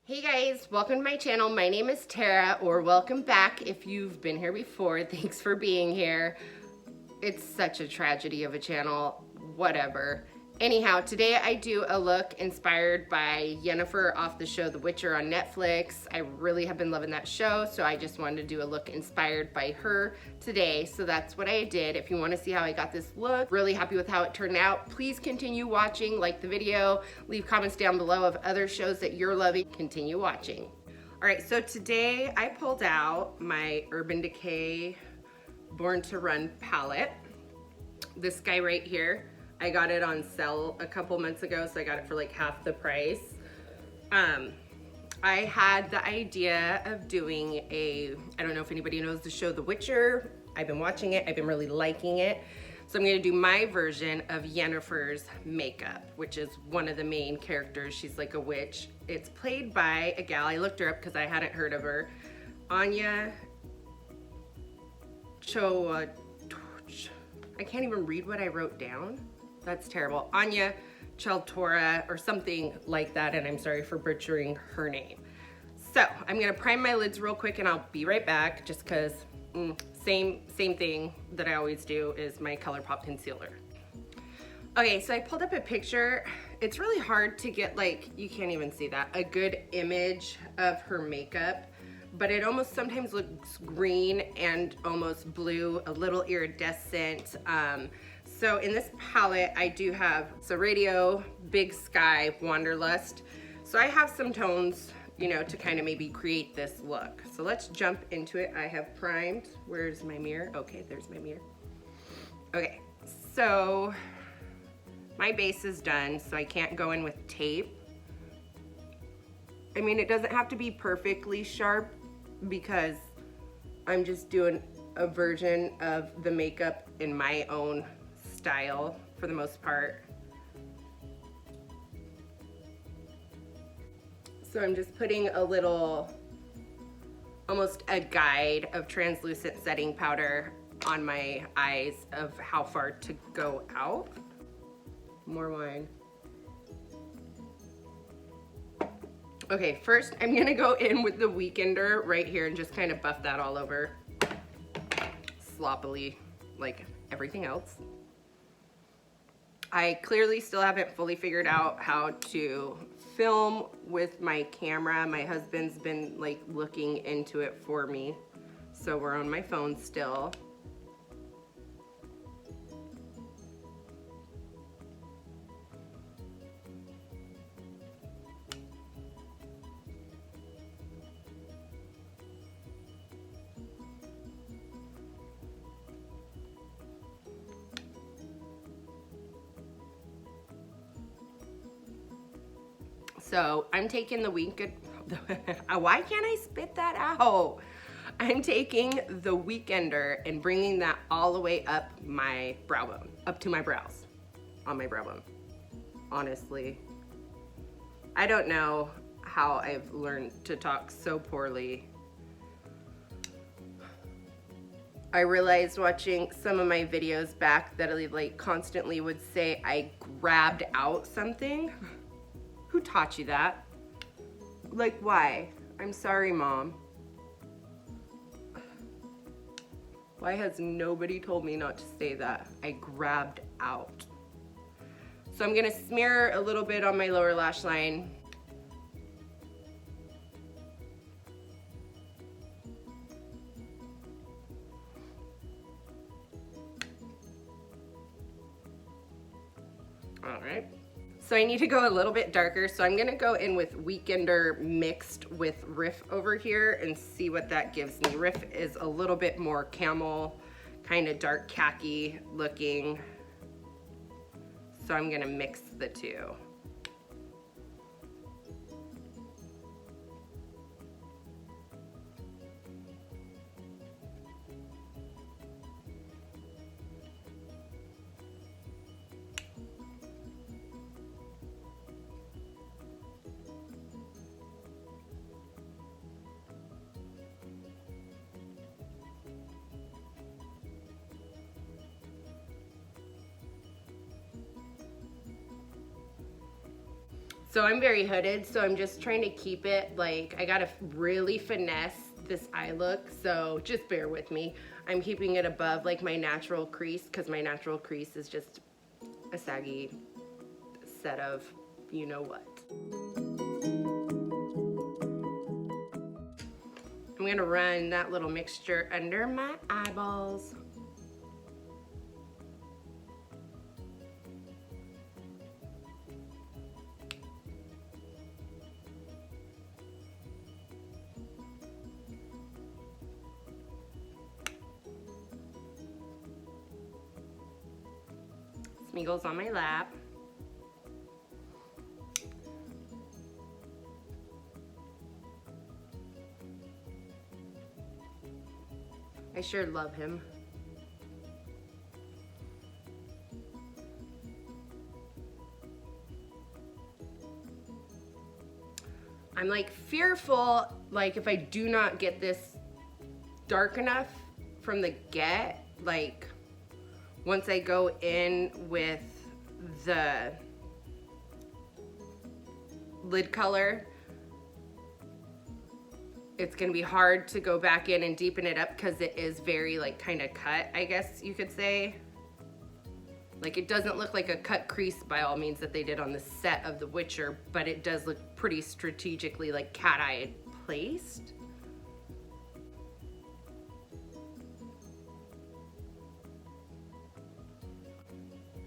Hey guys, welcome to my channel. My name is Tara, or welcome back if you've been here before. Thanks for being here. It's such a tragedy of a channel, whatever. Anyhow, today I do a look inspired by Yennefer off the show The Witcher on Netflix. I really have been loving that show, so I just wanted to do a look inspired by her today. So that's what I did. If you want to see how I got this look, really happy with how it turned out, please continue watching, like the video, leave comments down below of other shows that you're loving, continue watching. All right, so today I pulled out my Urban Decay Born to Run palette. This guy right here. I got it on sale a couple months ago, so I got it for like half the price. I had the idea of doing I don't know if anybody knows the show The Witcher. I've been watching it, I've been really liking it. So I'm gonna do my version of Yennefer's Makeup, which is one of the main characters. She's like a witch. It's played by a gal, I looked her up because I hadn't heard of her. Anya I can't even read what I wrote down. That's terrible. Anya Chaltora or something like that, and I'm sorry for butchering her name. So I'm gonna prime my lids real quick and I'll be right back, just cause same thing that I always do is my ColourPop concealer. Okay, so I pulled up a picture. It's really hard to get, like, you can't even see that, a good image of her makeup, but it almost sometimes looks green and almost blue, a little iridescent. So in this palette, I do have Radio, Big Sky, Wanderlust. So I have some tones, you know, to kind of maybe create this look. So let's jump into it. I have primed. Where's my mirror? Okay, there's my mirror. Okay, so my base is done, so I can't go in with tape. I mean, it doesn't have to be perfectly sharp because I'm just doing a version of the makeup in my own style for the most part. So I'm just putting a little, almost a guide of translucent setting powder on my eyes of how far to go out. More wine. Okay, first I'm gonna go in with the Weekender right here and just kind of buff that all over sloppily like everything else. I clearly still haven't fully figured out how to film with my camera. My husband's been like looking into it for me, so we're on my phone still. So I'm taking the Weekender, why can't I spit that out? I'm taking the Weekender and bringing that all the way up my brow bone, up to my brows, on my brow bone. Honestly, I don't know how I've learned to talk so poorly. I realized watching some of my videos back that I like constantly would say I grabbed out something. Who taught you that? Like, why? I'm sorry, Mom. Why has nobody told me not to say that? I grabbed out. So I'm gonna smear a little bit on my lower lash line. All right. So I need to go a little bit darker, so I'm gonna go in with Weekender mixed with Riff over here and see what that gives me. Riff is a little bit more camel, kind of dark khaki looking. So I'm gonna mix the two. So I'm very hooded, so I'm just trying to keep it like, I gotta really finesse this eye look, so just bear with me. I'm keeping it above like my natural crease, because my natural crease is just a saggy set of you know what. I'm gonna run that little mixture under my eyeballs. Smeagol's on my lap. I sure love him. I'm like fearful, like if I do not get this dark enough from the get, like once I go in with the lid color, it's gonna be hard to go back in and deepen it up because it is very like kind of cut, I guess you could say. Like it doesn't look like a cut crease by all means that they did on the set of The Witcher, but it does look pretty strategically like cat-eyed placed.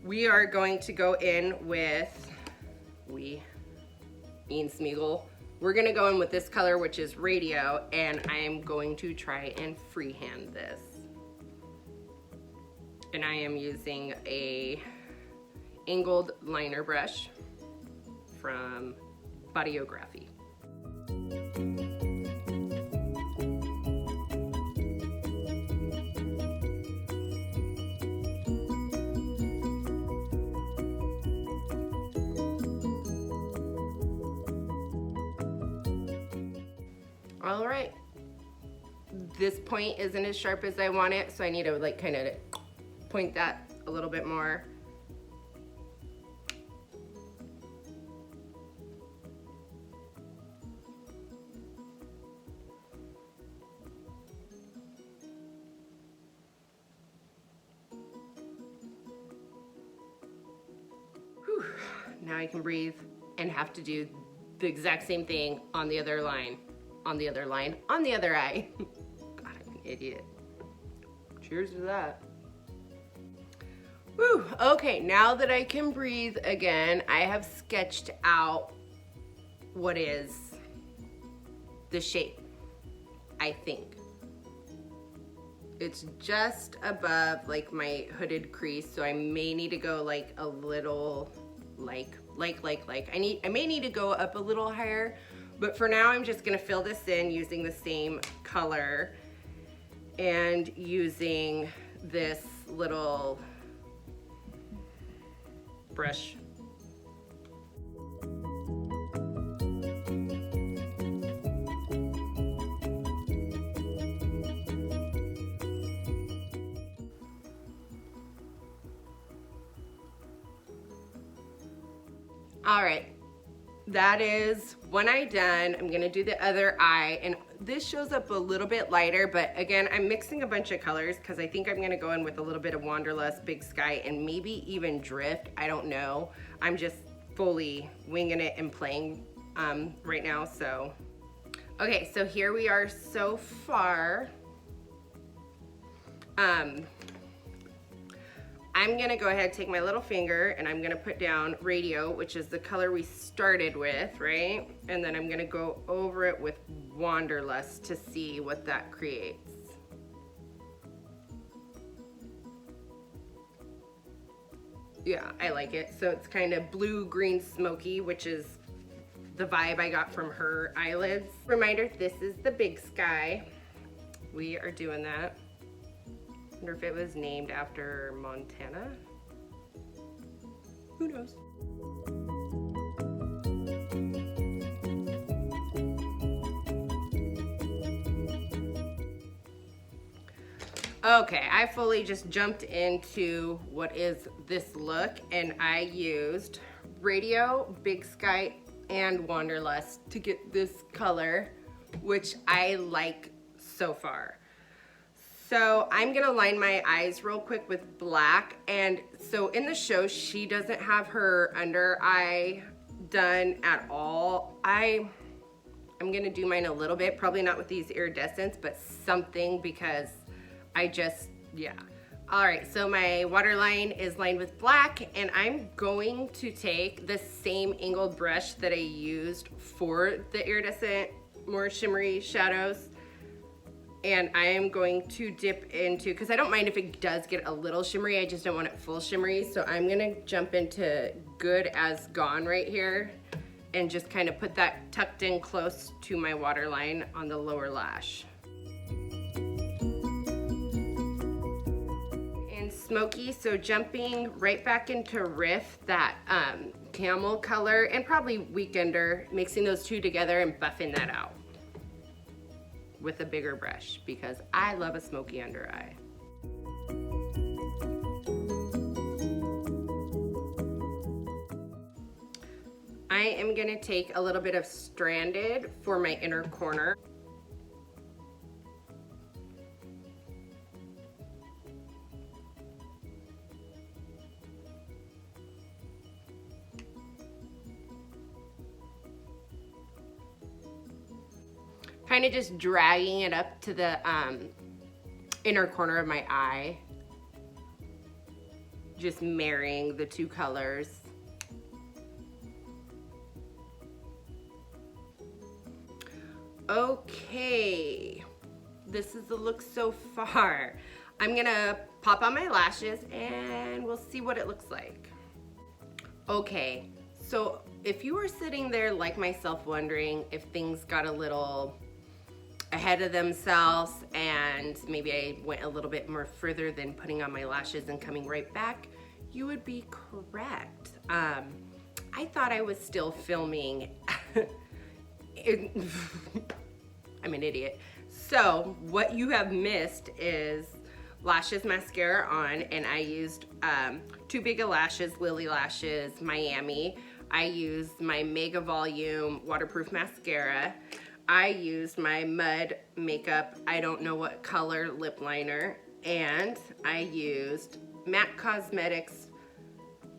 We are going to go in with, me and Smeagol, we're gonna go in with this color, which is Radio, and I am going to try and freehand this. And I am using a angled liner brush from Bodyography. All right, this point isn't as sharp as I want it, so I need to like kind of point that a little bit more. Whew. Now I can breathe and have to do the exact same thing on the other line. On the other line, on the other eye. God, I'm an idiot. Cheers to that. Whew, okay, now that I can breathe again, I have sketched out what is the shape, I think. It's just above like my hooded crease, so I may need to go like a little, I may need to go up a little higher. But for now, I'm just gonna fill this in using the same color and using this little brush. All right. That is one eye done. I'm gonna do the other eye, and this shows up a little bit lighter, but again, I'm mixing a bunch of colors because I think I'm gonna go in with a little bit of Wanderlust, Big Sky, and maybe even Drift. I don't know. I'm just fully winging it and playing right now, so. Okay, so here we are so far. I'm gonna go ahead and take my little finger and I'm gonna put down Radio, which is the color we started with, right? And then I'm gonna go over it with Wanderlust to see what that creates. Yeah, I like it. So it's kind of blue, green, smoky, which is the vibe I got from her eyelids. Reminder, this is the Big Sky. We are doing that. I wonder if it was named after Montana. Who knows? Okay, I fully just jumped into what is this look, and I used Radio, Big Sky, and Wanderlust to get this color, which I like so far. So I'm gonna line my eyes real quick with black. And so in the show, she doesn't have her under eye done at all. I'm gonna do mine a little bit, probably not with these iridescents, but something, because yeah. All right, so my waterline is lined with black, and I'm going to take the same angled brush that I used for the iridescent, more shimmery shadows, and I am going to dip into, because I don't mind if it does get a little shimmery, I just don't want it full shimmery, so I'm gonna jump into Good as Gone right here, and just kind of put that tucked in close to my waterline on the lower lash. Smoky, so jumping right back into Riff, that camel color, and probably Weekender, mixing those two together and buffing that out with a bigger brush, because I love a smoky under eye. I am gonna take a little bit of Stranded for my inner corner. Kind of just dragging it up to the inner corner of my eye. Just marrying the two colors. Okay, this is the look so far. I'm gonna pop on my lashes and we'll see what it looks like. Okay, so if you were sitting there like myself wondering if things got a little ahead of themselves and maybe I went a little bit more further than putting on my lashes and coming right back, you would be correct. I thought I was still filming. I'm an idiot. So what you have missed is Lashes mascara on, and I used Too Big of Lashes, Lily Lashes, Miami. I used my Mega Volume waterproof mascara. I used my Mud Makeup, I don't know what color lip liner, and I used MAC Cosmetics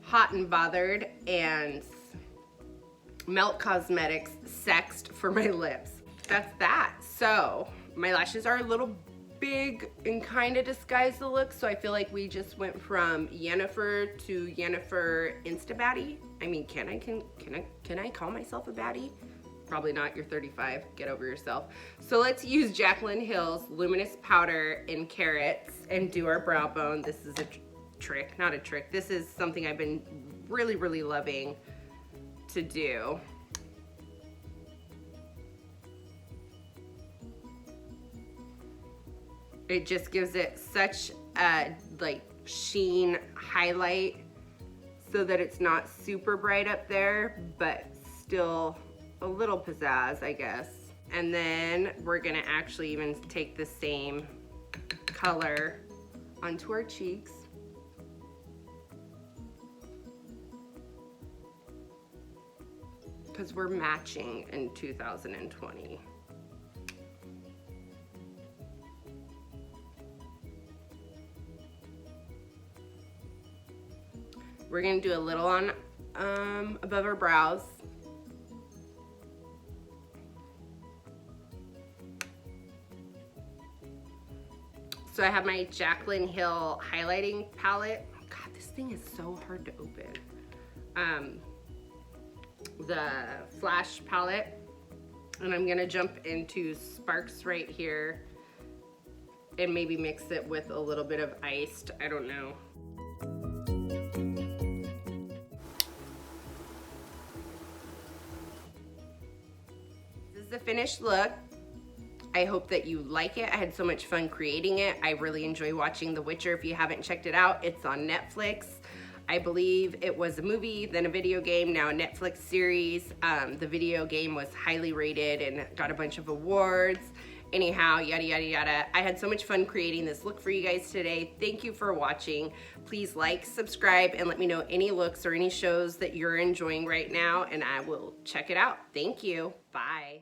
Hot and Bothered and Melt Cosmetics Sexed for my lips. That's that. So my lashes are a little big and kind of disguise the look, so I feel like we just went from Yennefer to Yennefer Insta Baddie. I mean, can I call myself a baddie? Probably not. You're 35. Get over yourself. So let's use Jaclyn Hill's Luminous Powder in Carrots and do our brow bone. This is a trick, not a trick. This is something I've been really, really loving to do. It just gives it such a like sheen highlight so that it's not super bright up there, but still a little pizzazz, I guess. And then we're gonna actually even take the same color onto our cheeks. Because we're matching in 2020. We're gonna do a little on above our brows. So I have my Jaclyn Hill highlighting palette. God, this thing is so hard to open. The Flash palette, and I'm gonna jump into Sparks right here and maybe mix it with a little bit of iced, I don't know. This is the finished look. I hope that you like it. I had so much fun creating it. I really enjoy watching The Witcher. If you haven't checked it out, it's on Netflix. I believe it was a movie, then a video game, now a Netflix series. The video game was highly rated and got a bunch of awards. Anyhow, yada, yada, yada. I had so much fun creating this look for you guys today. Thank you for watching. Please like, subscribe, and let me know any looks or any shows that you're enjoying right now, and I will check it out. Thank you. Bye.